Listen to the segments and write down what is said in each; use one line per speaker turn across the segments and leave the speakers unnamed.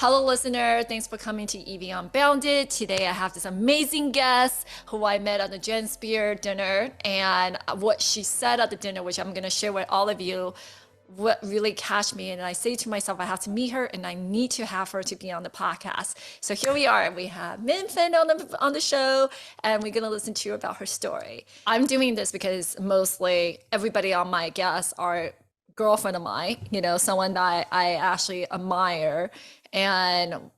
Hello, listener. Thanks for coming to Evie Unbounded. Today, I have this amazing guest who I met at the Jen Spear dinner, and what she said at the dinner, which I'm going to share with all of you, what really catch me. And I say to myself, I have to meet her, and I need to have her to be on the podcast. So here we are. We have Minh Phan on the show, and we're going to listen to about her story. I'm doing this because mostly everybody on my guests are girlfriend of mine, someone that I actually admire and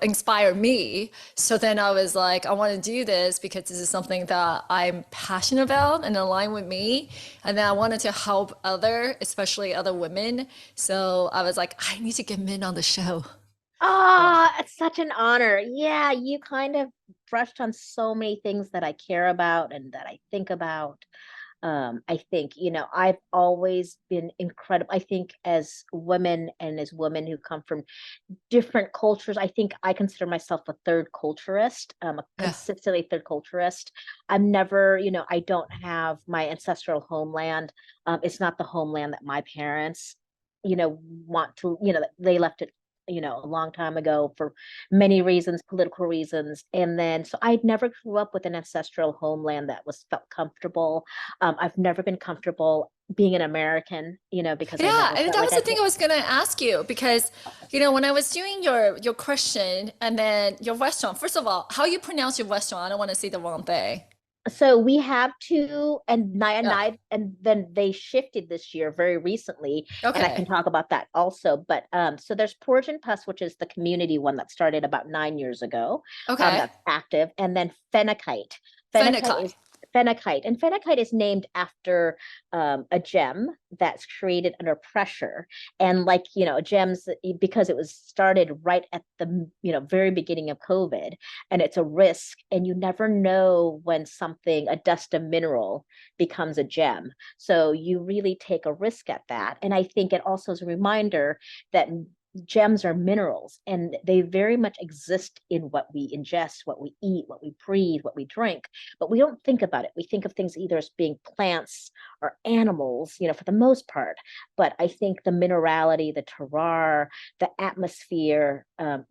inspire me. So then I was like, I want to do this because this is something that I'm passionate about and align with me. And then I wanted to help especially other women. So I was like, I need to get Min on the show.
It's such an honor. Yeah, you kind of brushed on so many things that I care about and that I think about. I think, I've always been incredible. I think as women and as women who come from different cultures, I think I consider myself a third culturist, a
Yeah.
consistently third culturist. I'm never, I don't have my ancestral homeland. It's not the homeland that my parents, want to, they left it a long time ago for many reasons, political reasons. And then, so I never grew up with an ancestral homeland that was felt comfortable. I've never been comfortable being an American, because I
Yeah,
never
and
felt
that
like
was
I
the thing
fit.
I was gonna ask you because, when I was doing your question and then your restaurant, first of all, how you pronounce your restaurant? I don't want to say the wrong thing.
So we have two,
Yeah.
and then they shifted this year very recently, and I can
Okay.
talk about that also. But so there's Porridge and Puss, which is the community one that started about 9 years ago.
Okay.
That's active, and then Phenakite. Phenakite
Fenikai.
is Phenakite, and Phenakite is named after a gem that's created under pressure, and like gems because it was started right at the very beginning of COVID, and it's a risk, and you never know when something, a dust of mineral, becomes a gem. So you really take a risk at that. And I think it also is a reminder that gems are minerals and they very much exist in what we ingest, what we eat, what we breathe, what we drink, but we don't think about it. We think of things either as being plants or animals, for the most part. But I think the minerality, the terroir, the atmosphere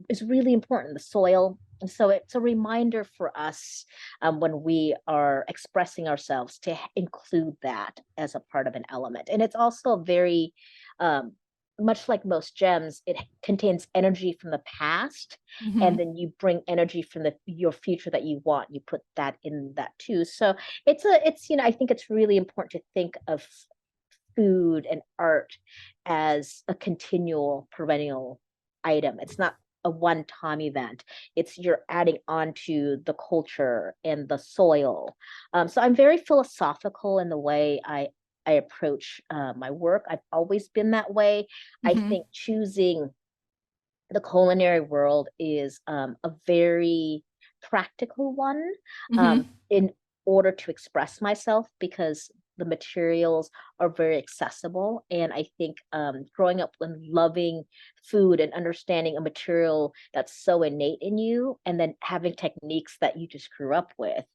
is really important, the soil. And so it's a reminder for us, when we are expressing ourselves, to include that as a part of an element. And it's also very, much like most gems, it contains energy from the past, and
Hmm.
then you bring energy from your future that you want. You put that in that too. So it's I think it's really important to think of food and art as a continual perennial item. It's not a one-time event. It's you're adding on to the culture and the soil. So I'm very philosophical in the way I approach my work. I've always been that way. I
Hmm.
think choosing the culinary world is a very practical one,
Hmm.
in order to express myself, because the materials are very accessible. And I think growing up and loving food and understanding a material that's so innate in you, and then having techniques that you just grew up with,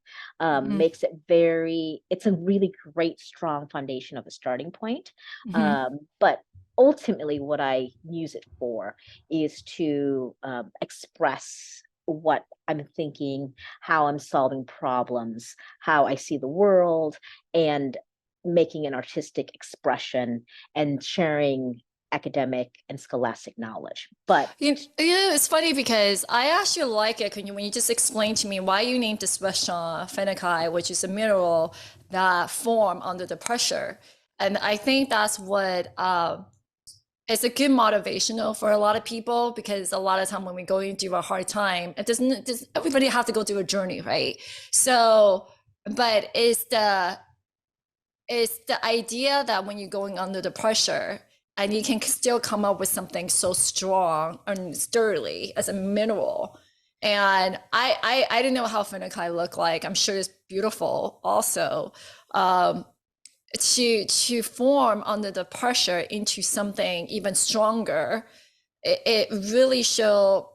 Hmm.
makes it's a really great, strong foundation of a starting point.
Hmm.
But ultimately, what I use it for is to express what I'm thinking, how I'm solving problems, how I see the world, and making an artistic expression and sharing academic and scholastic knowledge. But
It's funny because I actually like it when you just explained to me why you named this restaurant Fenikai, which is a mineral that form under the pressure. And I think that's what it's a good motivational for a lot of people because a lot of time when we go into a hard time, everybody have to go through a journey, right? So, but it's the idea that when you're going under the pressure and you can still come up with something so strong and sturdy as a mineral. And I didn't know how Fennekai looked like. I'm sure it's beautiful also. Um, to form under the pressure into something even stronger, it really show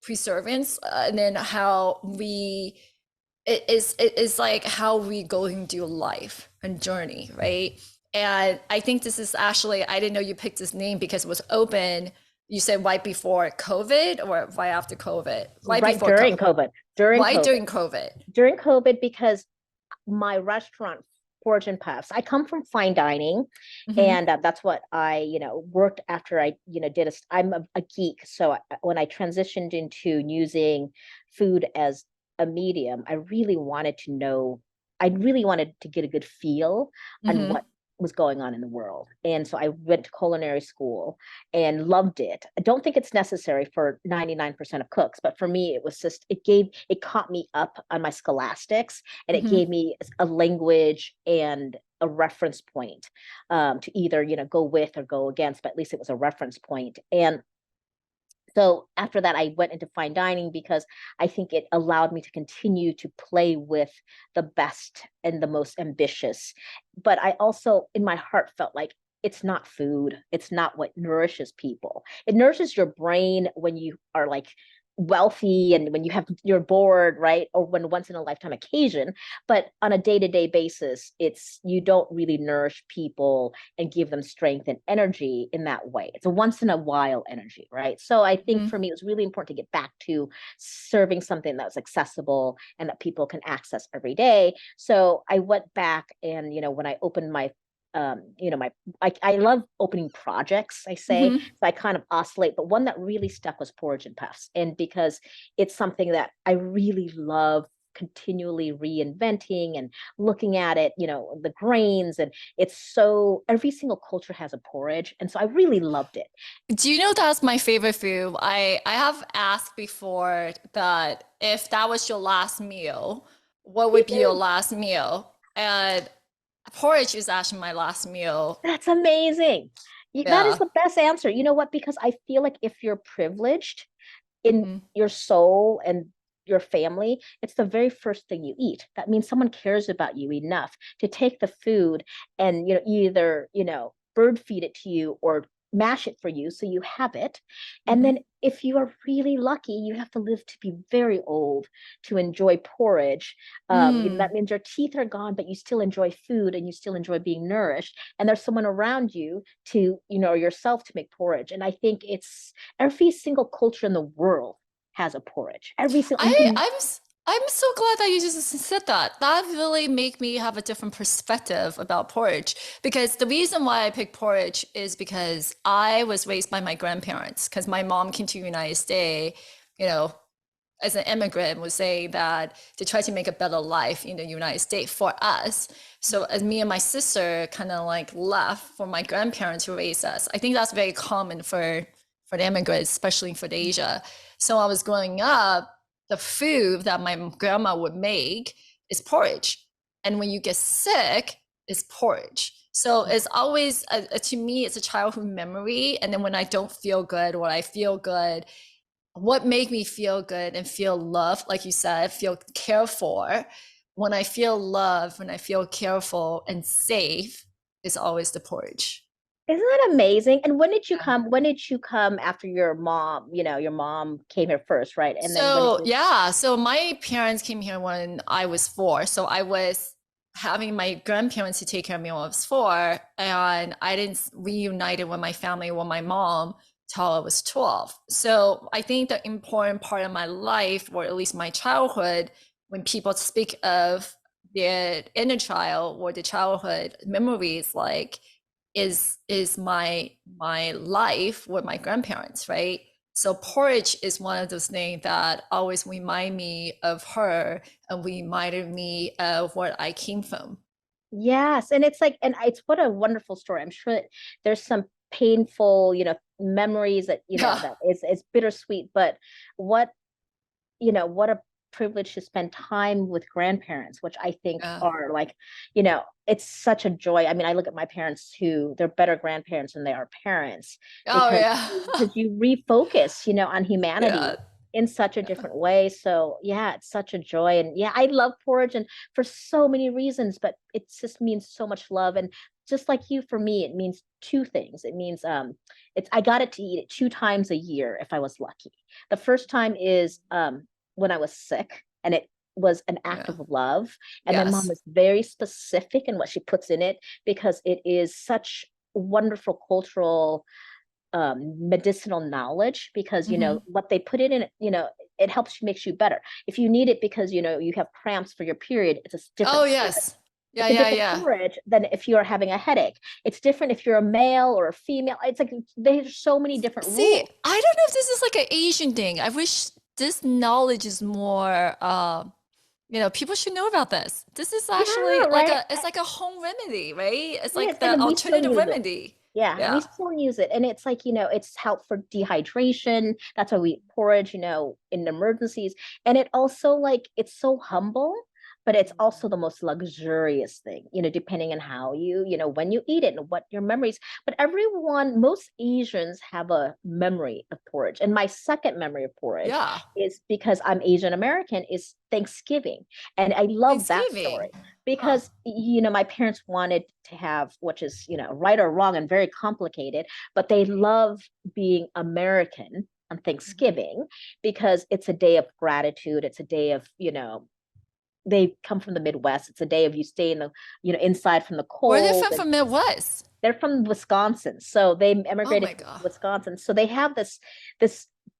perseverance, and then how it is like how we going through life and journey, right? And I think this is actually, I didn't know you picked this name because it was open You said right before COVID or right after COVID? Right
Right
before
during
COVID.
COVID, during
Why
COVID,
during COVID?
during COVID, because my restaurant, Porridge and Puffs, I come from fine dining,
Hmm.
and that's what I, worked after I, did I'm a geek. So when I transitioned into using food as a medium, I really wanted to get a good feel on
Hmm.
what was going on in the world. And so I went to culinary school and loved it. I don't think it's necessary for 99% of cooks, but for me, it caught me up on my scholastics, and it
Hmm.
gave me a language and a reference point, to either, go with or go against, but at least it was a reference point. And so after that, I went into fine dining because I think it allowed me to continue to play with the best and the most ambitious. But I also, in my heart, felt like it's not food. It's not what nourishes people. It nourishes your brain when you are like wealthy and when you're bored, right? Or when once in a lifetime occasion. But on a day-to-day basis, you don't really nourish people and give them strength and energy in that way. It's a once in a while energy, right? So I think
Hmm.
for me, it was really important to get back to serving something that was accessible and that people can access every day. So I went back and, when I opened my I love opening projects, I say.
Hmm.
So I kind of oscillate, but one that really stuck was Porridge and Puffs. And because it's something that I really love continually reinventing and looking at it, the grains, and it's so every single culture has a porridge. And so I really loved it.
Do you know that's my favorite food? I have asked before that if that was your last meal, what would be your last meal? And porridge is actually my last meal.
That's amazing. That is
Yeah.
the best answer. You know what? Because I feel like if you're privileged in
Hmm.
your soul and your family, it's the very first thing you eat. That means someone cares about you enough to take the food and, either, bird feed it to you or mash it for you so you have it. And
Hmm.
then if you are really lucky, you have to live to be very old to enjoy porridge. That
Mm.
means your teeth are gone, but you still enjoy food and you still enjoy being nourished. And there's someone around you to, yourself to make porridge. And I think it's every single culture in the world has a porridge. Every single you
I
can.
I'm so glad that you just said that. That really make me have a different perspective about porridge because the reason why I picked porridge is because I was raised by my grandparents because my mom came to the United States, you know, as an immigrant would say that to try to make a better life in the United States for us. So as me and my sister kind of like left for my grandparents to raise us. I think that's very common for the immigrants, especially for Asia. So I was growing up, the food that my grandma would make is porridge. And when you get sick, it's porridge. So it's always, to me, it's a childhood memory. And then when I don't feel good or I feel good, what make me feel good and feel loved, like you said, feel cared for. When I feel loved, when I feel careful and safe, is always the porridge.
Isn't that amazing? And when did you
Yeah.
come? When did you come after your mom? Your mom came here first, right? And then when did
So
you?
yeah, so my parents came here when I was 4. So I was having my grandparents to take care of me when I was 4, and I didn't reunited with my family with my mom till I was 12. So I think the important part of my life, or at least my childhood, when people speak of their inner child or the childhood memories, like is my life with my grandparents, right? So porridge is one of those things that always remind me of her and reminded me of where I came from.
Yes, and it's like, and it's what a wonderful story. I'm sure that there's some painful, memories that
Yeah.
that is bittersweet, but what what a privilege to spend time with grandparents, which I think
Yeah.
are like, it's such a joy. I mean, I look at my parents who they're better grandparents than they are parents
Oh
because
yeah.
you refocus, on
Yeah.
humanity in such a
Yeah.
different way. So yeah, it's such a joy. And yeah, I love porridge and for so many reasons, but it just means so much love. And just like you, for me, it means two things. It means I got it to eat it 2 times a year if I was lucky. The first time is when I was sick, and it was an act
Yeah.
of love. And my mom
Yes.
is very specific in what she puts in it because it is such wonderful cultural medicinal knowledge because,
Mm-hmm.
what they put it in, it helps you, makes you better. If you need it because, you have cramps for your period, it's a
Oh,
different porridge.
yes. Yeah,
It's a
yeah,
different
yeah.
porridge than if you're having a headache. It's different if you're a male or a female. It's like there's so many different
See,
rules.
I don't know if this is like an Asian thing. I wish this knowledge is more, people should know about this. This is actually
Yeah, right.
it's like a home remedy, right? It's
Yes,
like the
and we still
alternative
use it.
remedy.
Yeah, we
Yeah.
still use it. And it's like, it's help for dehydration. That's why we eat porridge, in emergencies. And it also like it's so humble, but it's also the most luxurious thing, depending on how when you eat it and what your memories. But most Asians have a memory of porridge. And my second memory of porridge
Yeah.
is because I'm Asian American, is Thanksgiving. And I love that story
Thanksgiving. Huh.
because my parents wanted to have, which is right or wrong and very complicated, but they love being American on
Mhm.
Thanksgiving because it's a day of gratitude. It's a day of they come from the Midwest. It's a day of you stay in the inside from the
Where they
cold.
from Midwest?
They're from Wisconsin, so they
Oh
emigrated
my
from
God.
Wisconsin. So they have this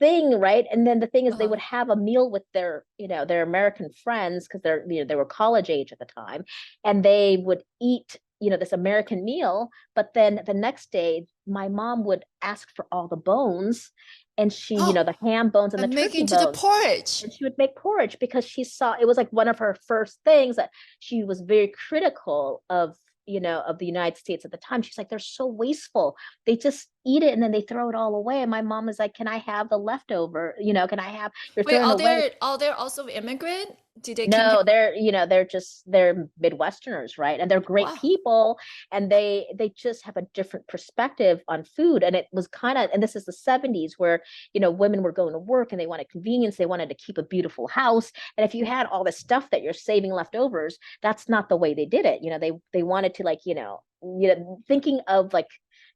thing, right? And then the thing is, they
Uh-huh.
would have a meal with their American friends because they were college age at the time, and they would eat this American meal. But then the next day, my mom would ask for all the bones, and
Oh,
the ham bones and the
and make it
turkey
into the
bones,
porridge.
and she would make porridge because she saw it was like one of her first things that she was very critical of the United States at the time. She's like, they're so wasteful. They just eat it and then they throw it all away. And my mom is like, can I have the leftover? Can I have, you're
Wait,
throwing away.
are there also immigrant? Did they came here?
No, they're Midwesterners, right? And they're great
Wow.
people, and they just have a different perspective on food. And it was kind of, and this is the 70s where, women were going to work and they wanted convenience, they wanted to keep a beautiful house. And if you had all this stuff that you're saving leftovers, that's not the way they did it. They wanted to like, thinking of like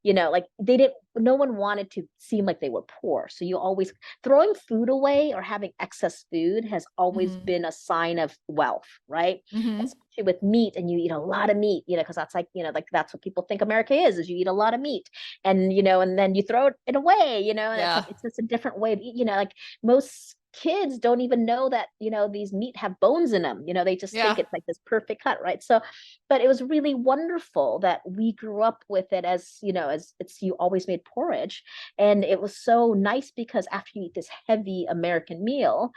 they didn't no one wanted to seem like they were poor. So you always throwing food away or having excess food has always
Mm-hmm.
been a sign of wealth, right?
Mm-hmm.
Especially with meat, and you eat a lot of meat, because that's like, like that's what people think America is you eat a lot of meat, and then you throw it away, and it's
Yeah.
like it's just a different way of eat, like most kids don't even know that these meat have bones in them, they just think
Yeah.
it's like this perfect cut, right? So but it was really wonderful that we grew up with it, as as it's you always made porridge. And it was so nice because after you eat this heavy American meal,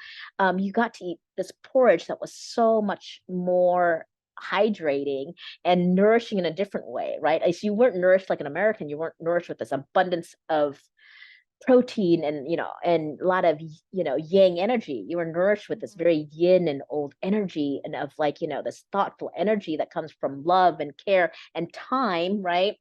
you got to eat this porridge that was so much more hydrating and nourishing in a different way, right? As you weren't nourished like an American, you weren't nourished with this abundance of protein and and a lot of yang energy. You were nourished with this very yin and old energy, and of like this thoughtful energy that comes from love and care and time, right?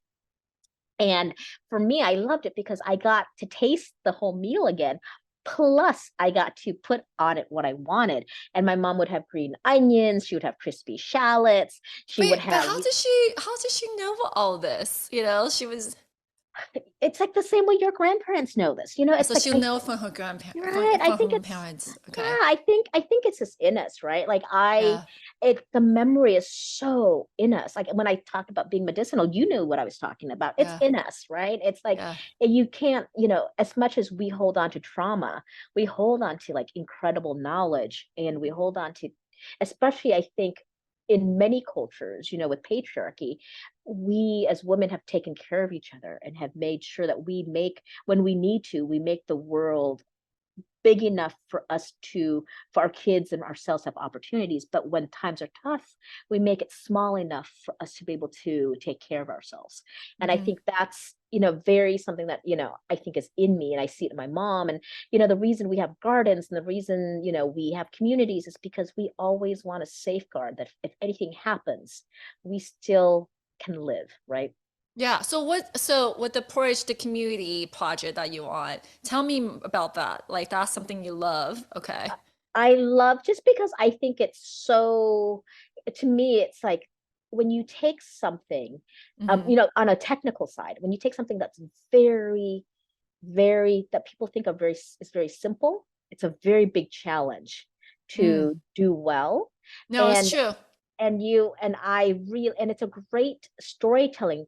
And for me, I loved it because I got to taste the whole meal again. Plus, I got to put on it what I wanted. And my mom would have green onions. She would have crispy shallots. She would
Wait, but
have,
how did she know all this? She was
it's like the same way your grandparents know this. It's
so
like,
she'll know from her grandparents
right. I
from
think
her
it's,
parents.
yeah,
Okay.
I think it's just in us, right? Like
Yeah.
the memory is so in us. Like when I talked about being medicinal, you knew what I was talking about. It's
Yeah.
in us, right? It's like
Yeah.
you can't, as much as we hold on to trauma, we hold on to like incredible knowledge, and we hold on to, especially I think in many cultures, with patriarchy, we as women have taken care of each other and have made sure that we make, when we need to, we make the world big enough for us to, for our kids and ourselves have opportunities. But when times are tough, we make it small enough for us to be able to take care of ourselves. And I
Hmm.
think that's, very something that, I think is in me, and I see it in my mom. And, the reason we have gardens and the reason, we have communities is because we always want to safeguard that if anything happens, we still can live, right?
Yeah. So with the porridge, the community project that you want, tell me about that. Like that's something you love. Okay.
I love, just because I think it's so, to me, it's like when you take something,
Hmm.
on a technical side, when you take something that's very, very, that people think of is very simple, it's a very big challenge
Mm.
to do well.
No, it's
And,
true.
and it's a great storytelling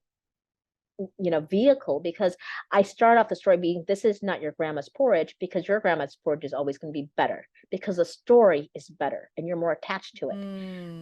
vehicle, because I start off the story being, this is not your grandma's porridge, because your grandma's porridge is always going to be better because the story is better and you're more attached to it.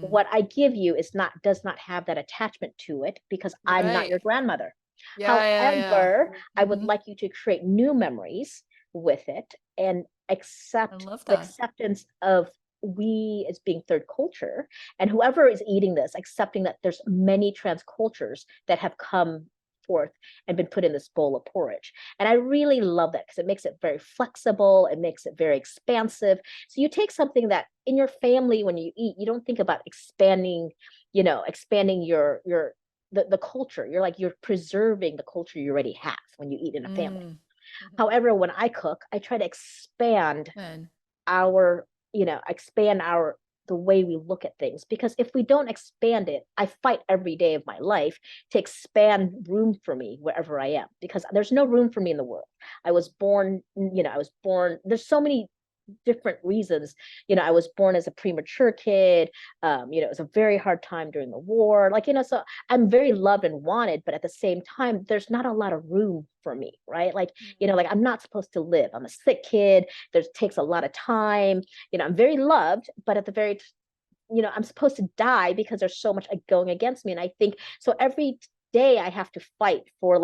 What I give you does not have that attachment to it because I'm not
Right.
your grandmother.
Yeah.
However, I would
Mhm.
like you to create new memories with it and
I
accept
love
the
that.
acceptance of we as being third culture, and whoever is eating this, accepting that there's many trans cultures that have come forth and been put in this bowl of porridge. And I really love that because it makes it very flexible, it makes it very expansive. So you take something that in your family, when you eat, you don't think about expanding, expanding the culture. You're preserving the culture you already have when you eat in a family.
Mm. Mhm.
However, when I cook, I try to expand
Good.
our, expand our the way we look at things, because if we don't expand it, I fight every day of my life to expand room for me wherever I am, because there's no room for me in the world. There's so many different reasons. I was born as a premature kid. It was a very hard time during the war. So I'm very loved and wanted, but at the same time, there's not a lot of room for me, right? I'm not supposed to live. I'm a sick kid. There takes a lot of time. I'm very loved, but at the very I'm supposed to die because there's so much going against me. And I think so every day I have to fight for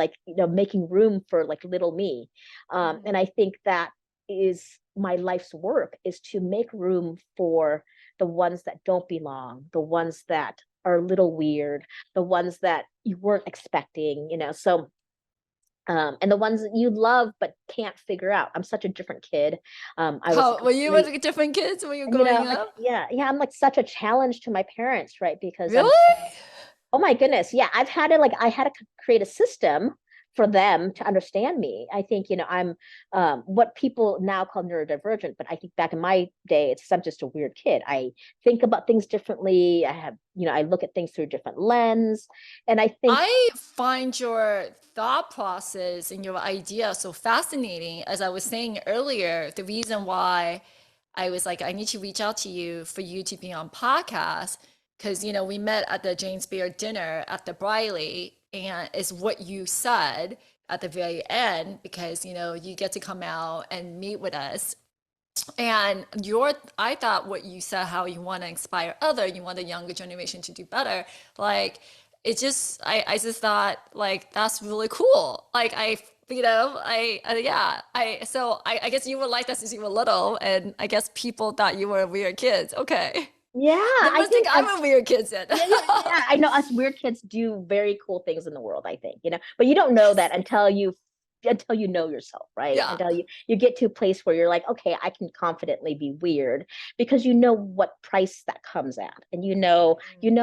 making room for little me. And I think that is my life's work, is to make room for the ones that don't belong, the ones that are a little weird, the ones that you weren't expecting, so and the ones that you love but can't figure out. I'm such a different kid. I was
How
a
were you with
complete,
different kids when you were growing up?
yeah, I'm such a challenge to my parents, right? Because
Really?
oh my goodness. Yeah. I had to create a system for them to understand me. I think, I'm what people now call neurodivergent, but I think back in my day, I'm just a weird kid. I think about things differently. I look at things through a different lens. And I think,
I find your thought process and your idea so fascinating. As I was saying earlier, the reason why I was like, I need to reach out to you for you to be on podcast, because we met at the James Beard dinner at the Briley, and is what you said at the very end, because you get to come out and meet with us. And I thought what you said, how you want to inspire other, you want the younger generation to do better. Like I just thought like that's really cool. Like I guess you were like that since you were little, and I guess people thought you were weird kids. Okay,
yeah,
they
I
must think
think
I'm a weird kid then.
yeah, I know us weird kids do very cool things in the world, I think, but you don't know that until you know yourself, right?
Yeah.
Until you get to a place where you're like, okay, I can confidently be weird, because you know what price that comes at, and you know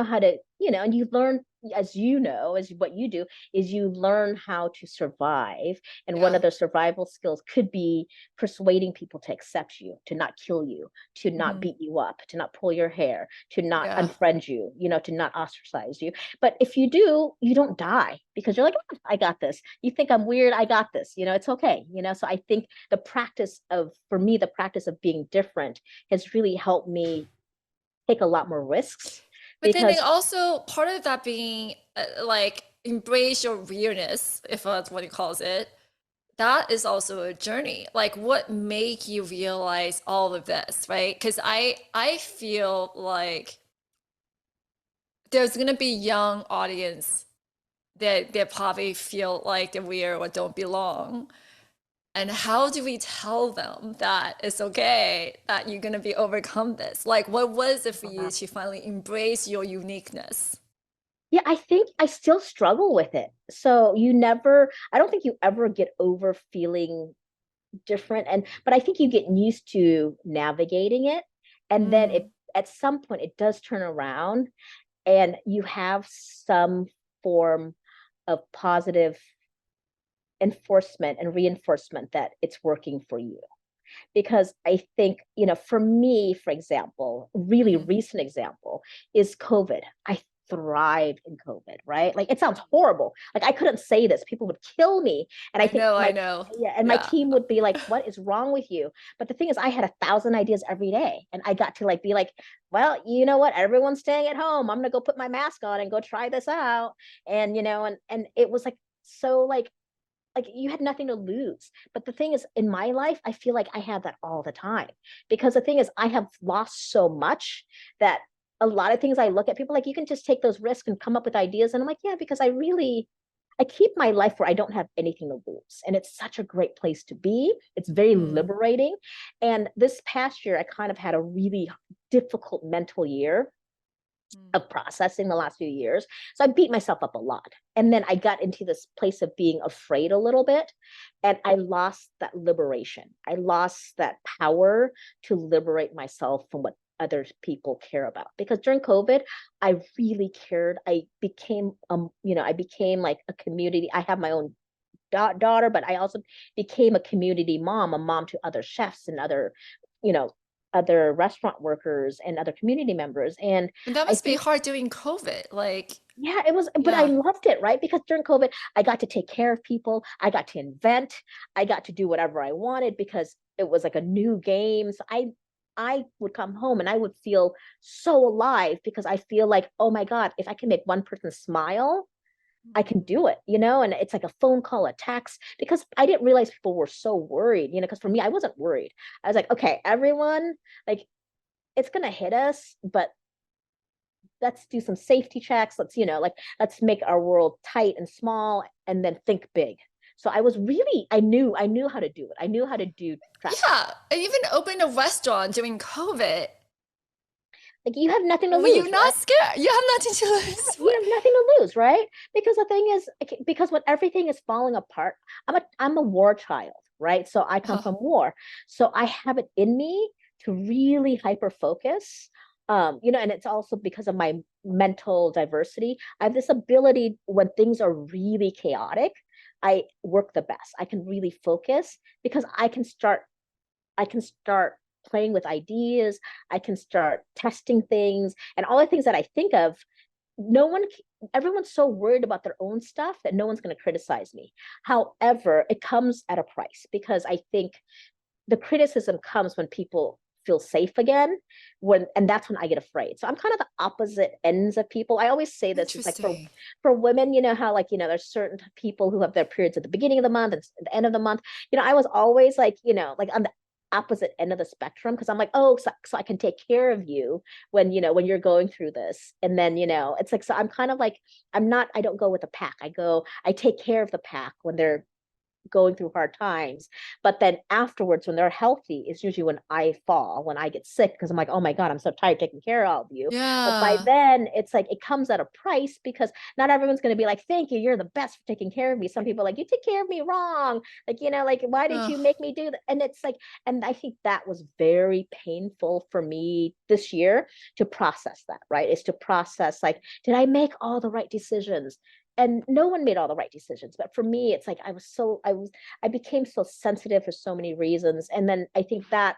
how to, and you learn, as what you do is you learn how to survive. And one
Yeah.
of the survival skills could be persuading people to accept you, to not kill you, to not
Mhm.
beat you up, to not pull your hair, to not
Yeah.
unfriend you, to not ostracize you. But if you do, you don't die, because you're like, "Oh, I got this. You think I'm weird? I got this. It's okay." So I think for me, the practice of being different has really helped me take a lot more risks,
But then they
because
also part of that being like embrace your weirdness, if that's what he calls it. That is also a journey. Like what make you realize all of this, right? Because I feel like there's gonna be young audience that probably feel like they're weird or don't belong. And how do we tell them that it's okay, that you're gonna be overcome this? Like what was it for you to finally embrace your uniqueness?
yeah, I think I still struggle with it. So I don't think you ever get over feeling different. But I think you get used to navigating it. And then
Mm,
at some point it does turn around, and you have some form of positive enforcement and reinforcement that it's working for you. Because I think, for me, for example, really
mhm.
recent example is COVID. I thrived in COVID, right? Like, it sounds horrible. Like, I couldn't say this. People would kill me. And I think
I know.
my
Yeah.
team would be like, what is wrong with you? But the thing is, I had 1,000 ideas every day. And I got to be like, well, you know what? Everyone's staying at home. I'm gonna go put my mask on and go try this out. And and it was like so like you had nothing to lose. But the thing is, in my life, I feel like I had that all the time, because the thing is, I have lost so much that a lot of things I look at people like, you can just take those risks and come up with ideas. And I'm like, yeah, because I keep my life where I don't have anything to lose. And it's such a great place to be. It's very liberating. And this past year, I kind of had a really difficult mental year of processing the last few years. So I beat myself up a lot. And then I got into this place of being afraid a little bit. And I lost that liberation. I lost that power to liberate myself from what other people care about. Because during COVID, I really cared. I became, I became like a community. I have my own daughter, but I also became a community mom, a mom to other chefs and other, you know, other restaurant workers and other community members. And
And that
I
must be
think,
hard doing COVID. Like,
yeah, it was, but I
yeah.
loved it, right? Because during COVID, I got to take care of people. I got to invent. I got to do whatever I wanted because it was like a new game. So I would come home and I would feel so alive because I feel like, oh my God, if I can make one person smile, I can do it, and it's like a phone call, a text, because I didn't realize people were so worried, because for me, I wasn't worried. I was like, okay, everyone, like, it's going to hit us, but let's do some safety checks. Let's, let's make our world tight and small and then think big. So I knew how to do it. I knew how to do traffic.
Yeah. And even open a restaurant during COVID.
Like, you have nothing to
Were you
lose, right?
not scared? You have nothing to lose.
You have nothing to lose, right? Because the thing is, because when everything is falling apart, I'm a war child, right? So I come from war. So I have it in me to really hyper focus. And it's also because of my mental diversity. I have this ability when things are really chaotic, I work the best. I can really focus because I can start playing with ideas. I can start testing things, and all the things that I think of, no one everyone's so worried about their own stuff that no one's going to criticize me. However, it comes at a price, because I think the criticism comes when people feel safe again, and that's when I get afraid. So I'm kind of the opposite ends of people. I always say this, it's like
Interesting.
for women, how, like, there's certain people who have their periods at the beginning of the month and at the end of the month. I was always like, like on the opposite end of the spectrum, because I'm like, oh, so I can take care of you when you're going through this. And then, it's like, so I'm kind of like, I don't go with the pack. I take care of the pack when they're going through hard times. But then afterwards, when they're healthy, is usually when I fall, when I get sick, because I'm like, oh my God, I'm so tired taking care of all of you. But by
Yeah.
then, it's like it comes at a price, because not everyone's going to be like, thank you, you're the best for taking care of me. Some people are like, you take care of me wrong. Like, like, why did
Ugh.
you make me do that? And it's like, and I think that was very painful for me this year to process that, right? Is to process, like, did I make all the right decisions? And no one made all the right decisions, but for me, it's like I became so sensitive for so many reasons. And then I think that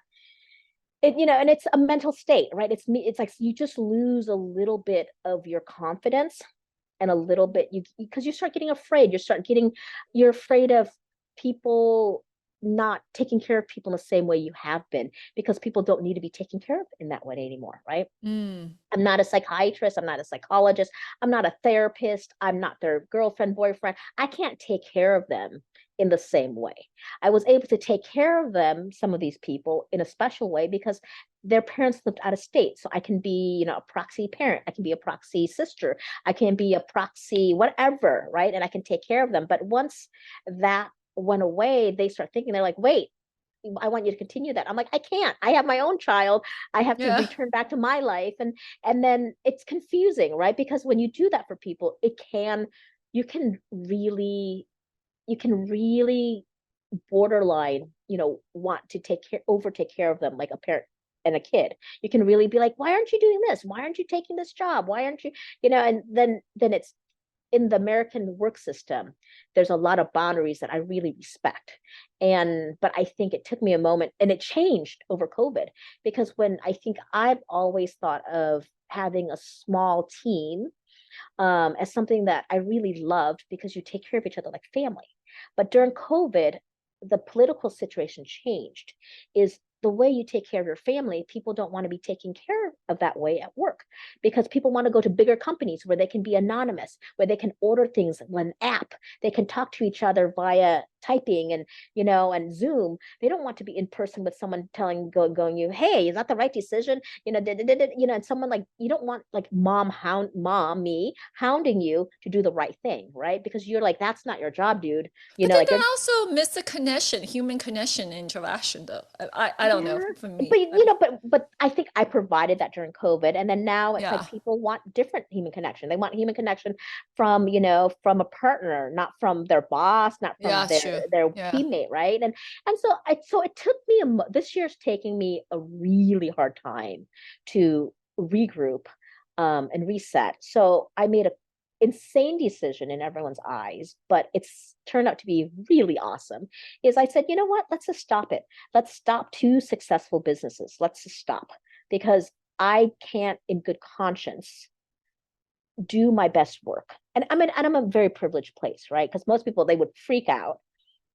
and it's a mental state, right? It's like you just lose a little bit of your confidence, and a little bit, because you start getting afraid. You're afraid of people not taking care of people in the same way you have been, because people don't need to be taken care of in that way anymore, right?
Mm.
I'm not a psychiatrist. I'm not a psychologist. I'm not a therapist. I'm not their girlfriend, boyfriend. I can't take care of them in the same way. I was able to take care of them, some of these people, in a special way, because their parents lived out of state. So I can be, a proxy parent. I can be a proxy sister. I can be a proxy whatever, right? And I can take care of them. But once that went away, they start thinking, they're like, wait, I want you to continue that. I'm like, I can't. I have my own child. I have to
Yeah.
return back to my life. And then it's confusing, right? Because when you do that for people, you can really, borderline, want to take care of them like a parent and a kid. You can really be like, why aren't you doing this? Why aren't you taking this job? Why aren't you, and then it's in the American work system, there's a lot of boundaries that I really respect. But I think it took me a moment, and it changed over COVID, because when I think I've always thought of having a small team as something that I really loved, because you take care of each other like family. But during COVID, the political situation changed. Is the way you take care of your family, people don't want to be taken care of that way at work, because people want to go to bigger companies where they can be anonymous, where they can order things on an app, they can talk to each other via typing and, and Zoom. They don't want to be in person with someone going you, hey, is that the right decision? And someone like, you don't want like me hounding you to do the right thing, right? Because you're like, that's not your job, dude.
But then
Like
that also miss the connection, human connection, interaction, though. I don't know,
yeah,
for
but
me.
but I think I provided that during COVID, and then now it's like
Yeah.
people want different human connection. They want human connection from from a partner, not from their boss, not from
Yeah, it's true.
their
Yeah.
teammate, right? And so it took me this year's taking me a really hard time to regroup and reset. So I made a insane decision in everyone's eyes, but it's turned out to be really awesome. Is I said, you know what? Let's just stop it. Let's stop two successful businesses. Let's just stop, because I can't, in good conscience, do my best work. And I'm a very privileged place, right? Because most people, they would freak out,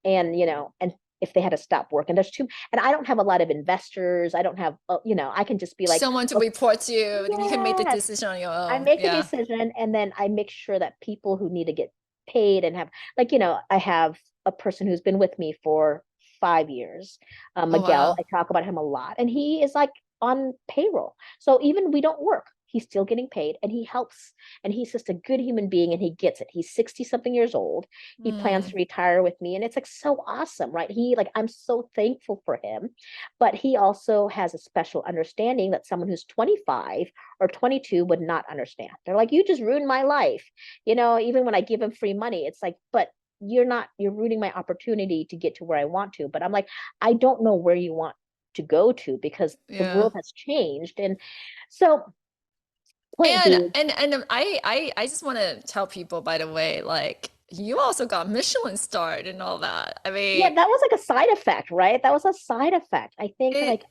and and if they had to stop work, and there's too, and I don't have a lot of investors. I don't have, I can just be like,
Someone to
oh,
report to you, and you can make the
yes,
decision on your
I
own.
make the
Yeah.
decision, and then I make sure that people who need to get paid and have, like, I have a person who's been with me for 5 years,
Oh,
Miguel.
wow.
I talk about him a lot, and he is like on payroll. So even we don't work, he's still getting paid, and he helps, and he's just a good human being, and he gets it. He's 60 something years old. He plans
Mm.
to retire with me, and it's like so awesome, right? I'm so thankful for him, but he also has a special understanding that someone who's 25 or 22 would not understand. They're like, you just ruined my life. Even when I give him free money, it's like, but you're ruining my opportunity to get to where I want to. But I'm like, I don't know where you want to go to, because the
Yeah.
world has changed. And so, point
And
being,
I just want to tell people, by the way, like, you also got Michelin starred and all that. I
yeah,
mean,
that was like a side effect, right? That was a side effect. I think,
it
like,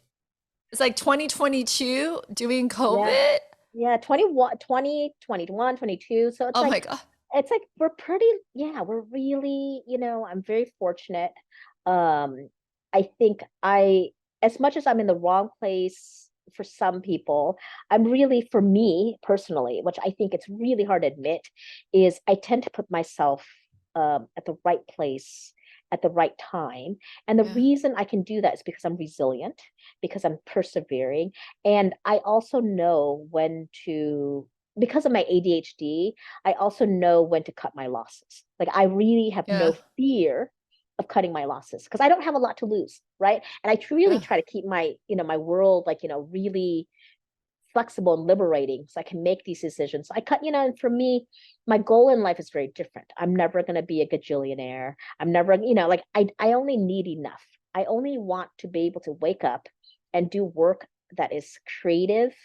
it's like 2022 during
yeah,
COVID.
yeah, 21, 20, 21, 22. So
Oh my God.
it's like we're pretty, yeah, we're really, I'm very fortunate. I think as much as I'm in the wrong place for some people, I'm really, for me personally, which I think it's really hard to admit, is I tend to put myself at the right place at the right time. And the
Yeah.
reason I can do that is because I'm resilient, because I'm persevering. And I also know when to, because of my ADHD, I also know when to cut my losses. Like, I really have
Yeah.
no fear of cutting my losses, because I don't have a lot to lose, right? And I really
Yeah.
try to keep my, my world, like, really flexible and liberating, so I can make these decisions. I cut, and for me, my goal in life is very different. I'm never going to be a gajillionaire. I'm never, like, I only need enough. I only want to be able to wake up and do work that is creative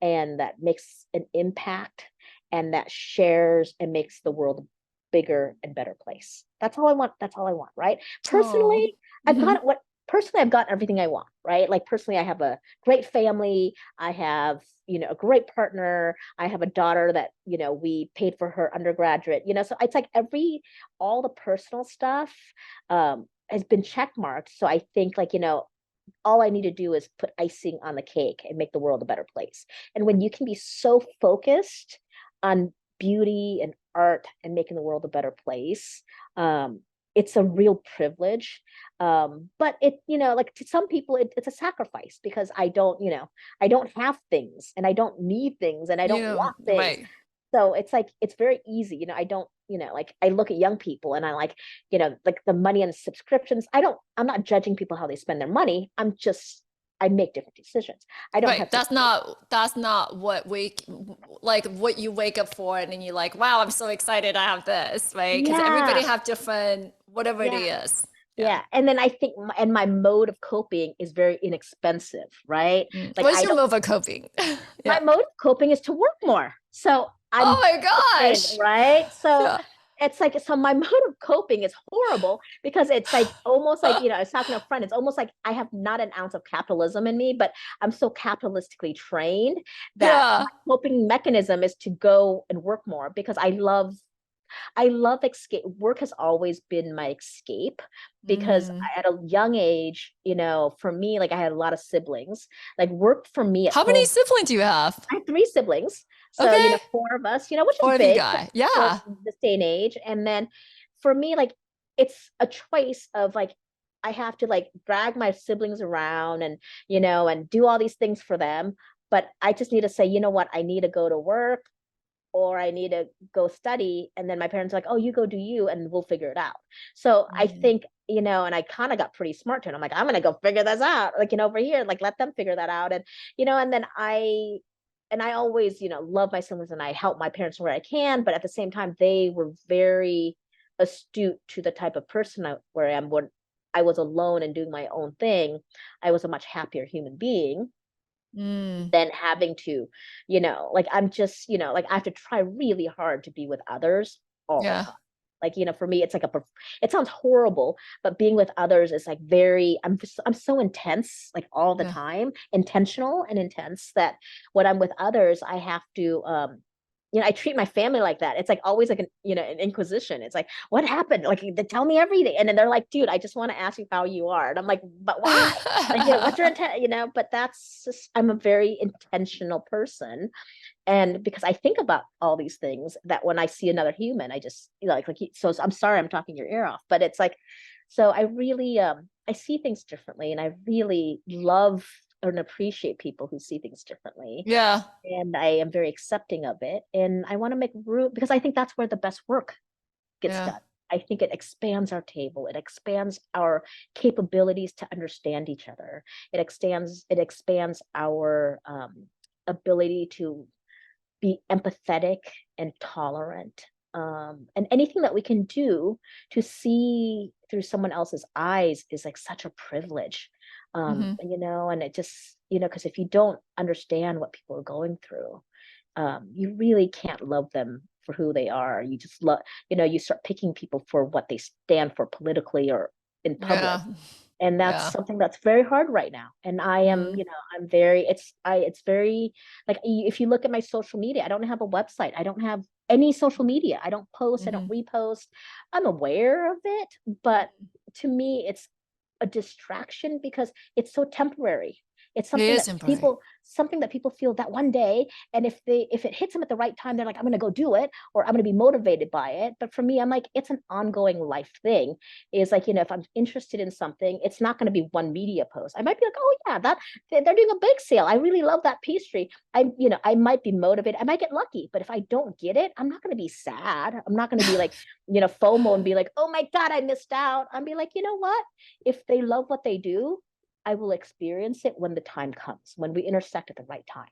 and that makes an impact and that shares and makes the world a bigger and better place. That's all I want. That's all I want, right?
Oh.
Personally, I've
Hmm.
got what personally I've got everything I want, right? Like, personally, I have a great family. I have, a great partner. I have a daughter that, we paid for her undergraduate, so it's like all the personal stuff has been check marked. So I think, like, all I need to do is put icing on the cake and make the world a better place. And when you can be so focused on beauty and art and making the world a better place, it's a real privilege. But it, like, to some people, it's a sacrifice, because I don't have things, and I don't need things, and I don't want things.
Right.
So it's like, it's very easy. I don't, like, I look at young people, and I like, like, the money and subscriptions. I'm not judging people how they spend their money. I make different decisions. I don't
Right.
have
That's not what like what you wake up for, and then you're like, wow, I'm so excited I have this, right? Because everybody
yeah,
have different whatever it
yeah,
is. Yeah.
yeah. And then I think, and my mode of coping is very inexpensive, right?
Mm.
Like,
What's
I
your
don't,
move of coping?
my
Yeah.
mode of coping is to work more. So
Oh
I'm
my
disciplined,
gosh.
right? So
Yeah.
it's like, so my mode of coping is horrible, because it's like almost like, I was talking to a friend, it's almost like I have not an ounce of capitalism in me, but I'm so capitalistically trained that my
Yeah.
coping mechanism is to go and work more, because I love I love escape. Work has always been my escape because
Mm.
at a young age, for me, like I had a lot of siblings. Like work for me at
How many
home,
siblings do you have?
I have three siblings. So,
Okay.
four of us, which is
Four of you
big
guys.
for
Yeah.
this day and age. And then for me, like it's a choice of like I have to like drag my siblings around and do all these things for them. But I just need to say, you know what, I need to go to work or I need to go study. And then my parents are like, oh, you go do you and we'll figure it out. So I
Mm.
think, and I kind of got pretty smart to it. I'm like, I'm going to go figure this out. Like, over here, like let them figure that out. And then I always, love my siblings and I help my parents where I can. But at the same time, they were very astute to the type of person where I am. When I was alone and doing my own thing, I was a much happier human being
Mm.
than having to, like I'm just, like I have to try really hard to be with others all the
Yeah.
time. Like, for me, it's like it sounds horrible, but being with others is like I'm so intense, like all the
Yeah.
time, intentional and intense that when I'm with others, I have to, I treat my family like that. It's like always like an inquisition. It's like, what happened? Like they tell me everything. And then they're like, dude, I just want to ask you how you are. And I'm like, but why? Like, what's your intent? But that's just, I'm a very intentional person. And because I think about all these things that when I see another human, I just, so I'm sorry, I'm talking your ear off, but it's like, so I really, I see things differently and I really love and appreciate people who see things differently.
Yeah.
And I am very accepting of it. And I want to make room because I think that's where the best work gets
Yeah.
done. I think it expands our table. It expands our capabilities to understand each other. It expands our ability to be empathetic and tolerant. And anything that we can do to see through someone else's eyes is like such a privilege.
Hmm.
And it just, because if you don't understand what people are going through, you really can't love them for who they are. You just love, you start picking people for what they stand for politically or in public.
Yeah.
And that's
Yeah.
something that's very hard right now. And I am,
Mm.
I'm very, it's very, like, if you look at my social media, I don't have a website. I don't have any social media. I don't post, I don't
Hmm.
repost. I'm aware of it, but to me, it's a distraction because it's so temporary. It's
It
something
is
that
temporary.
people feel that one day, and if it hits them at the right time, they're like, I'm going to go do it, or I'm going to be motivated by it. But for me, I'm like, it's an ongoing life thing. Is like, if I'm interested in something, it's not going to be one media post. I might be like, oh yeah, that they're doing a bake sale. I really love that pastry. I might be motivated. I might get lucky, but if I don't get it, I'm not going to be sad. I'm not going to be like, FOMO and be like, oh my God, I missed out. I'll be like, you know what? If they love what they do, I will experience it when the time comes, when we intersect at the right time.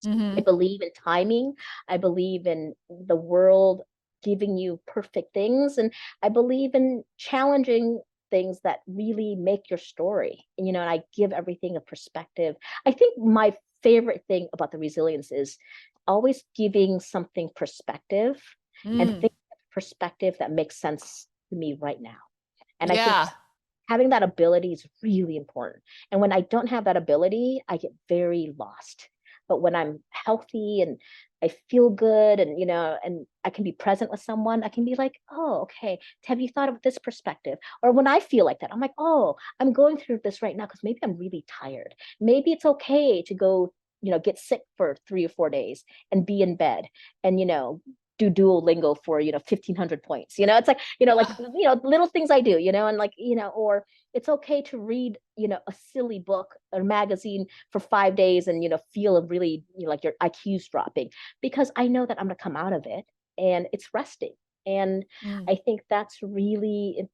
I
Hmm.
believe in timing. I believe in the world giving you perfect things. And I believe in challenging things that really make your story. And I give everything a perspective. I think my favorite thing about the resilience is always giving something perspective and
Mm.
think perspective that makes sense to me right now. And I think
Yeah.
having that ability is really important. And when I don't have that ability, I get very lost. But when I'm healthy and I feel good and and I can be present with someone, I can be like, oh, okay, have you thought of this perspective? Or when I feel like that, I'm like, oh, I'm going through this right now because maybe I'm really tired. Maybe it's okay to go, get sick for 3 or 4 days and be in bed and do Duolingo for 1,500 points. It's like little things I do, and like or it's okay to read a silly book or magazine for 5 days and feel really like your IQ's dropping because I know that I'm gonna come out of it and it's resting. And
Mm.
I think that's really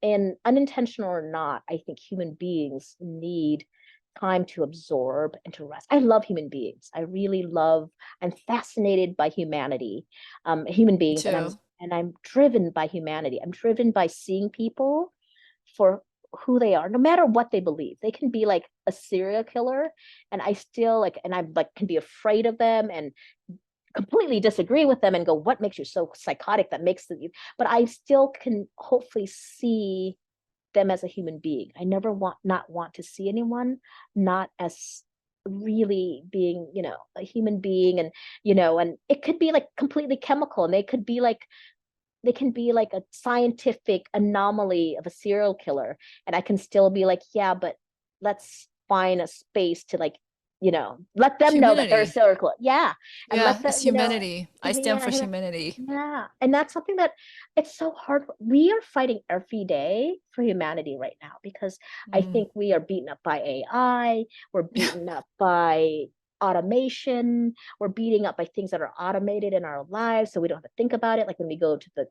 and unintentional or not, I think human beings need time to absorb and to rest. I love human beings. I really love, I'm fascinated by humanity, human
Me
beings, and
too.
I'm driven by humanity. I'm driven by seeing people for who they are, no matter what they believe. They can be like a serial killer, and I still like, and I'm like, can be afraid of them and completely disagree with them and go, what makes you so psychotic that makes you, but I still can hopefully see them as a human being. I never want to see anyone not as really being, a human being. And and it could be like completely chemical and they could be like they can be like a scientific anomaly of a serial killer, and I can still be like, yeah, but let's find a space to like, let them know that they're a
Humanity.
serial killer. Yeah. And
Yeah,
let
it's
them,
humanity. I stand
yeah,
for humanity.
yeah. And that's something that it's so hard. We are fighting every day for humanity right now because I
Mm.
think we are beaten up by AI. We're beaten up by automation. We're beating up by things that are automated in our lives. So we don't have to think about it. Like when we go to the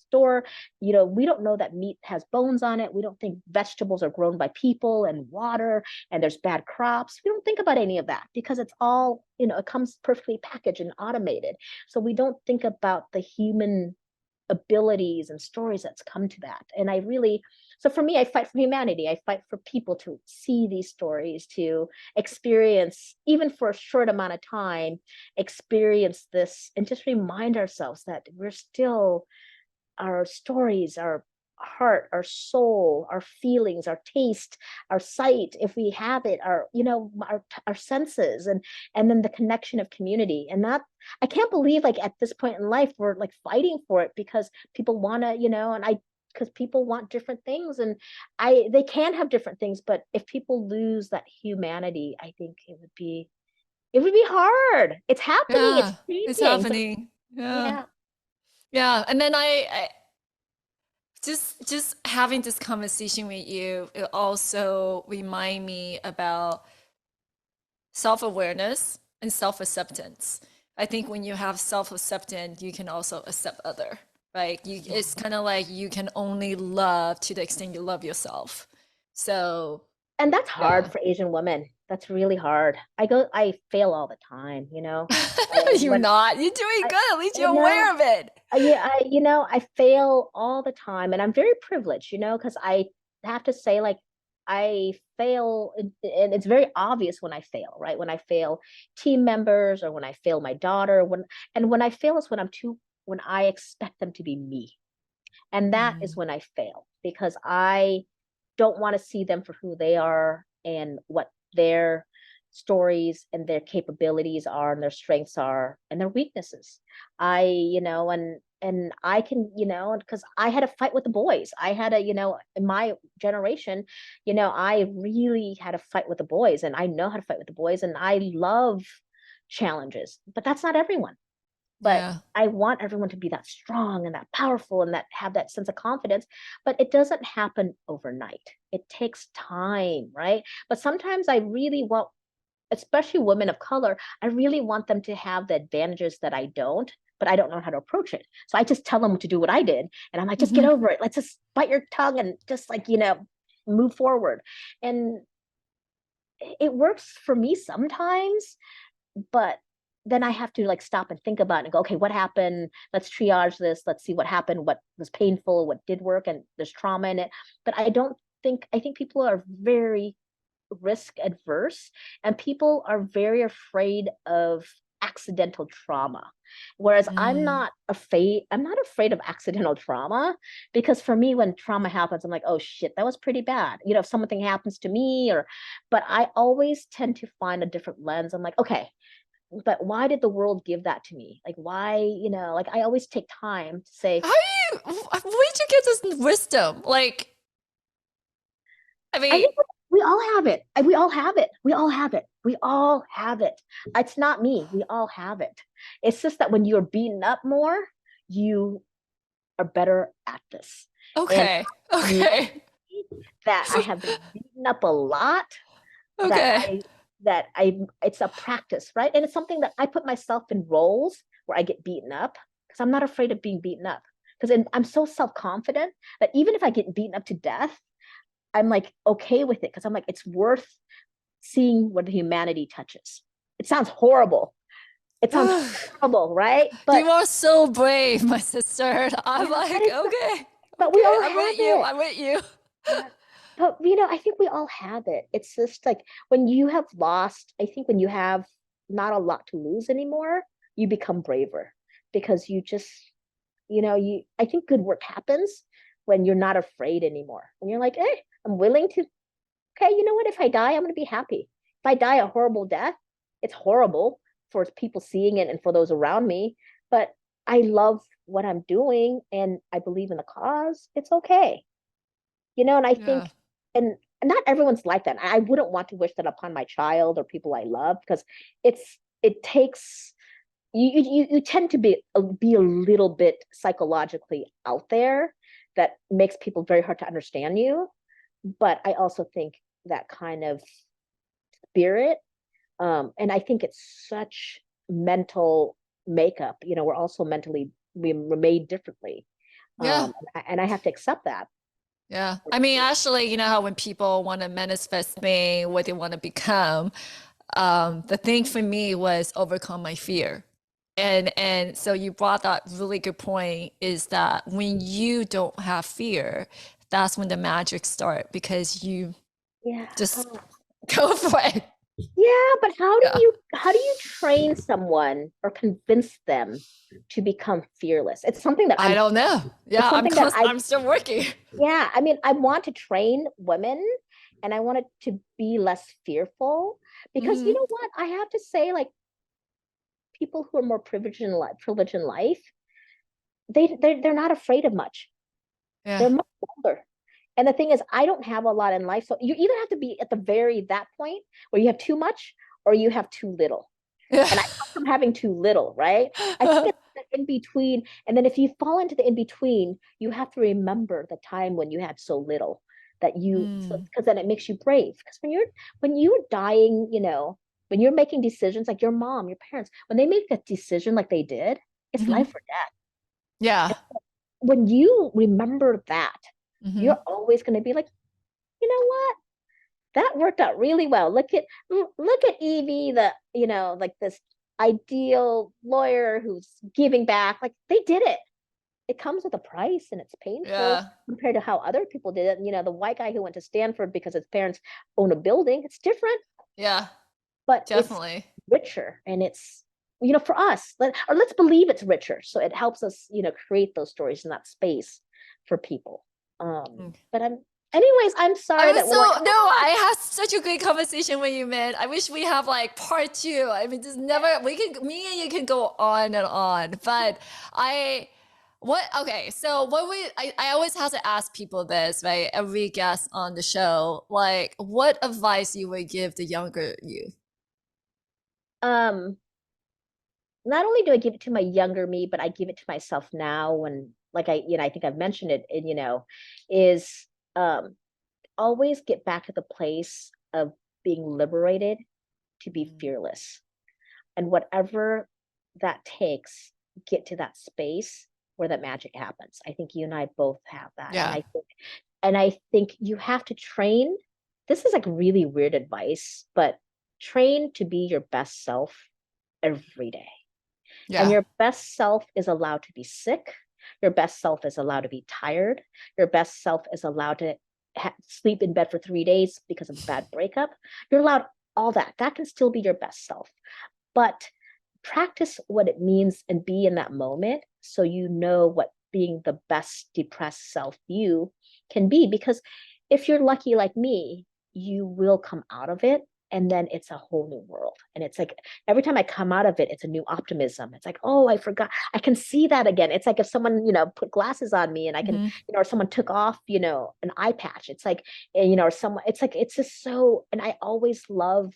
store, we don't know that meat has bones on it. We don't think vegetables are grown by people and water and there's bad crops. We don't think about any of that because it's all, it comes perfectly packaged and automated. So we don't think about the human abilities and stories that's come to that. And so for me, I fight for humanity. I fight for people to see these stories, to experience, even for a short amount of time, experience this and just remind ourselves that we're still our stories, our heart, our soul, our feelings, our taste, our sight, if we have it, our senses, and then the connection of community. And that, I can't believe like at this point in life we're like fighting for it because people want to, because people want different things, and they can have different things, but if people lose that humanity, I think it would be hard. It's happening, it's
Yeah, it's
changing. So
happening. Yeah.
yeah.
Yeah. And then I just having this conversation with you, it also remind me about self-awareness and self-acceptance. I think when you have self-acceptance, you can also accept other, right? It's kind of like you can only love to the extent you love yourself. So,
And that's hard
yeah.
for Asian women. That's really hard. I fail all the time, I,
You're
when
not. You're doing
I,
good. At least
I
you're
know,
aware of it.
yeah, I fail all the time, and I'm very privileged, because I have to say, like, I fail, and it's very obvious when I fail, right? When I fail team members, or when I fail my daughter, when I fail is when I expect them to be me, and that is
Mm,
when I fail because I don't want to see them for who they are and what their stories and their capabilities are and their strengths are and their weaknesses. And I can, because I had a fight with the boys. I had in my generation, I really had a fight with the boys, and I know how to fight with the boys, and I love challenges, but that's not everyone. But
yeah.
I want everyone to be that strong and that powerful and that have that sense of confidence. But it doesn't happen overnight. It takes time, right? But sometimes I really want, especially women of color, I really want them to have the advantages that I don't, but I don't know how to approach it. So I just tell them to do what I did. And I'm like, just get
Mhm.
over it. Let's just bite your tongue and just like, move forward. And it works for me sometimes, but then I have to like stop and think about it and go, okay, what happened? Let's triage this. Let's see what happened, what was painful, what did work, and there's trauma in it. But I think people are very risk adverse, and people are very afraid of accidental trauma. Whereas
Mm.
I'm not afraid of accidental trauma, because for me, when trauma happens, I'm like, oh shit, that was pretty bad. If something happens to me, but I always tend to find a different lens. I'm like, okay, but why did the world give that to me? Like, why, like I always take time to say,
How do you, where did you get this wisdom? Like, I
I
mean,
think we all have it. We all have it. We all have it. We all have it. It's not me. We all have it. It's just that when you're beaten up more, you are better at this. And
okay.
I'm
Okay.
lucky that I have been beaten up a lot, that
Okay.
I that I it's a practice, right? And it's something that I put myself in roles where I get beaten up because I'm not afraid of being beaten up. Because I'm so self-confident that even if I get beaten up to death, I'm like okay with it because I'm like, it's worth seeing what the humanity touches. It sounds horrible. It sounds horrible, right? But
You are so brave, my sister. I'm
yeah,
like, okay,
but we
okay,
all
I'm
have
with you.
it.
I'm with you.
Yeah. But I think we all have it. It's just like I think when you have not a lot to lose anymore, you become braver because you just, I think good work happens when you're not afraid anymore. And you're like, hey, I'm willing to, okay, you know what? If I die, I'm going to be happy. If I die a horrible death, it's horrible for people seeing it and for those around me. But I love what I'm doing and I believe in the cause, it's okay. And I think,
Yeah.
and not everyone's like that. I wouldn't want to wish that upon my child or people I love, because it takes you tend to be a little bit psychologically out there that makes people very hard to understand you. But I also think that kind of spirit, and I think it's such mental makeup. We're also we're made differently.
Yeah.
And I have to accept that.
Yeah. I mean, actually, you know how when people want to manifest me, what they want to become, the thing for me was overcome my fear. And so you brought that really good point is that when you don't have fear, that's when the magic start because you
Yeah.
just go for it.
Yeah, but
Yeah.
how do you train someone or convince them to become fearless? It's something that
I don't know.
it's
Yeah,
something that
I'm still working.
yeah, I mean, I want to train women and I want it to be less fearful, because you
Hmm.
know what? I have to say, like, people who are more privileged in life, they're not afraid of much.
Yeah.
They're much older. And the thing is, I don't have a lot in life. So you either have to be at the very that point where you have too much or you have too little.
Yeah.
And I come from having too little, right? I think it's the in between. And then if you fall into the in between, you have to remember the time when you had so little that
Mm.
because then it makes you brave. Because when you're dying, when you're making decisions, like your mom, your parents, when they make a decision like they did, it's
Hmm.
life or death.
Yeah.
When you remember that,
Hmm.
you're always going to be like, you know what? That worked out really well. Look at Evie, like this ideal lawyer who's giving back. Like, they did it. It comes with a price and it's painful
Yeah.
compared to how other people did it. And, the white guy who went to Stanford because his parents own a building, it's different,
Yeah.
but it's
Definitely.
richer, and it's, for us, let's believe it's richer. So it helps us, create those stories in that space for people. But anyways, I'm
I
sorry
was
that
so
we're
no, I had such a great conversation with you, man. I wish we have like part two. I mean, just never we can me and you can go on and on. But I what okay, so what I always have to ask people this, right? Every guest on the show, like what advice you would give the younger you?
um not only do I give it to my younger me, but I give it to myself now, when, like, I think I've mentioned it, and is, um always get back to the place of being liberated, to be
Mm.
fearless. And whatever that takes, get to that space where that magic happens. I think you and I both have that. And
Yeah.
I think you have to train. This is like really weird advice, but train to be your best self every day. And
Yeah.
your best self is allowed to be sick. Your best self is allowed to be tired. Your best self is allowed to sleep in bed for 3 days because of a bad breakup. You're allowed all that. That can still be your best self. But practice what it means and be in that moment, so you know what being the best depressed self you can be. Because if you're lucky like me, you will come out of it, and then it's a whole new world. And it's like every time I come out of it, it's a new optimism. It's like, oh, I forgot, I can see that again. It's like if someone, put glasses on me, and I can,
Hmm.
or someone took off, an eye patch. It's like, or someone, it's like, it's just so, and I always love,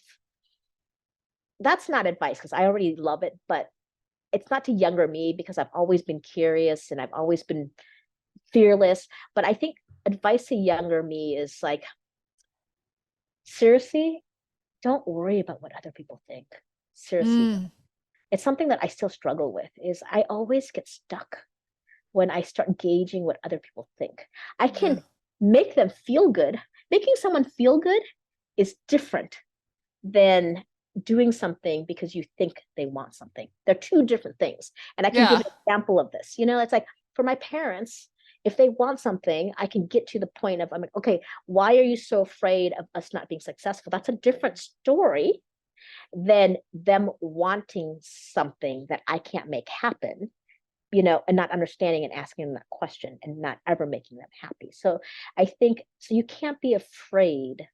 that's not advice because I already love it, but it's not to younger me, because I've always been curious and I've always been fearless. But I think advice to younger me is like, seriously, don't worry about what other people think. Seriously, don't.
Mm.
It's something that I still struggle with, is I always get stuck when I start gauging what other people think. I
Yeah.
can make them feel good. Making someone feel good is different than doing something because you think they want something. They're two different things. And I can give
Yeah.
an example of this. It's like, for my parents, if they want something, I can get to the point of, I'm like, okay, why are you so afraid of us not being successful? That's a different story than them wanting something that I can't make happen, and not understanding and asking them that question and not ever making them happy. So I think, so you can't be afraid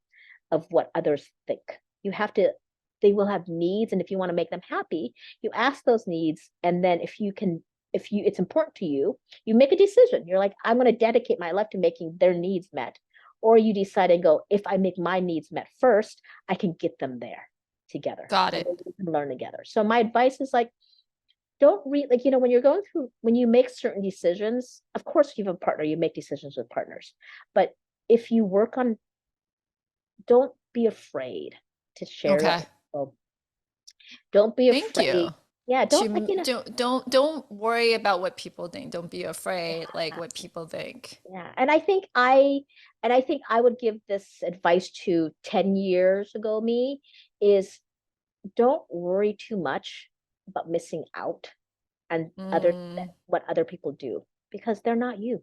of what others think. You have to, they will have needs. And if you want to make them happy, you ask those needs. And then if you can, if you it's important to you, you make a decision. You're like, I'm going to dedicate my life to making their needs met. Or you decide and go, if I make my needs met first, I can get them there together.
Got
And then
it.
we can learn together. So my advice is like, don't read like, when you're going through, when you make certain decisions, of course, if you have a partner, you make decisions with partners. But if you work on, don't be afraid to share that
Okay.
with people. Don't be
Thank
afraid.
you.
Yeah, don't like,
To don't worry about what people think. Don't be afraid like what people think.
yeah. And I think I would give this advice to 10 years ago me is don't worry too much about missing out and
Mm,
what other people do because they're not you.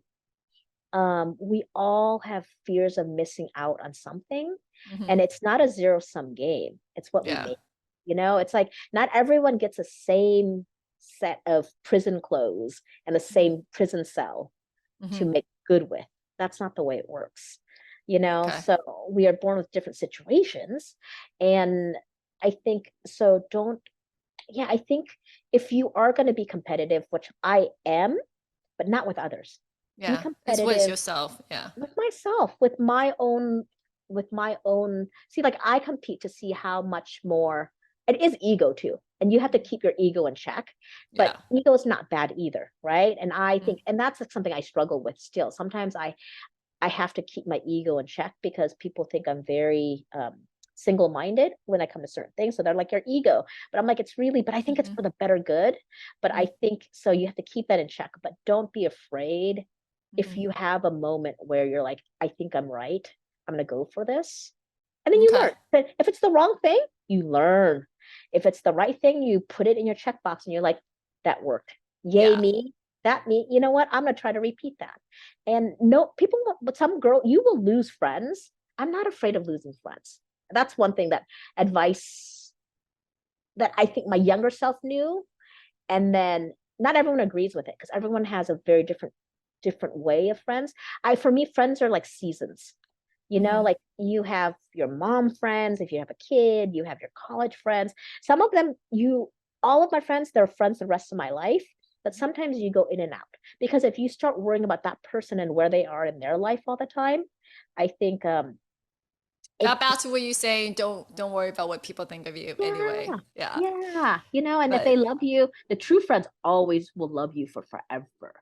We all have fears of missing out on something, and
hmm.
it's not a zero sum game. It's what we
Yeah.
make. It's like not everyone gets the same set of prison clothes and the
Hmm.
same prison cell to
Hmm.
make good with. That's not the way it works.
Okay.
So we are born with different situations. And I think so. Don't, yeah, I think if you are going to be competitive, which I am, but not with others, be
Yeah. It's with
competitive
yourself. Yeah.
with myself, with my own. See, like I compete to see how much more it is ego too. And you have to keep your ego in check, but
Yeah.
ego is not bad either, right? And I
Mm,
think, and that's like something I struggle with still. Sometimes I have to keep my ego in check because people think I'm very single-minded when I come to certain things. So they're like, your ego. But I'm like, it's really, but I think it's
mhm,
for the better good. But I
mhm,
think so you have to keep that in check. But don't be afraid if
mhm.
you have a moment where you're like, I think I'm right. I'm gonna go for this. And then you
Okay.
learn. But if it's the wrong thing, you learn. If it's the right thing, you put it in your checkbox and you're like, that worked. Yay,
Yeah.
me. That me, you know what? I'm gonna try to repeat that. And no, people, but some girl, you will lose friends. I'm not afraid of losing friends. That's one thing that advice that I think my younger self knew. And then not everyone agrees with it because everyone has a very different way of friends. For me, friends are like seasons.
Hmm.
Like you have your mom friends, if you have a kid, you have your college friends. Some of them, all of my friends, they're friends the rest of my life. But sometimes you go in and out because if you start worrying about that person and where they are in their life all the time, I think it,
Got back to what you saying. Don't worry about what people think of you
yeah,
anyway. Yeah.
yeah, and if they
But
love you, the true friends always will love you for forever.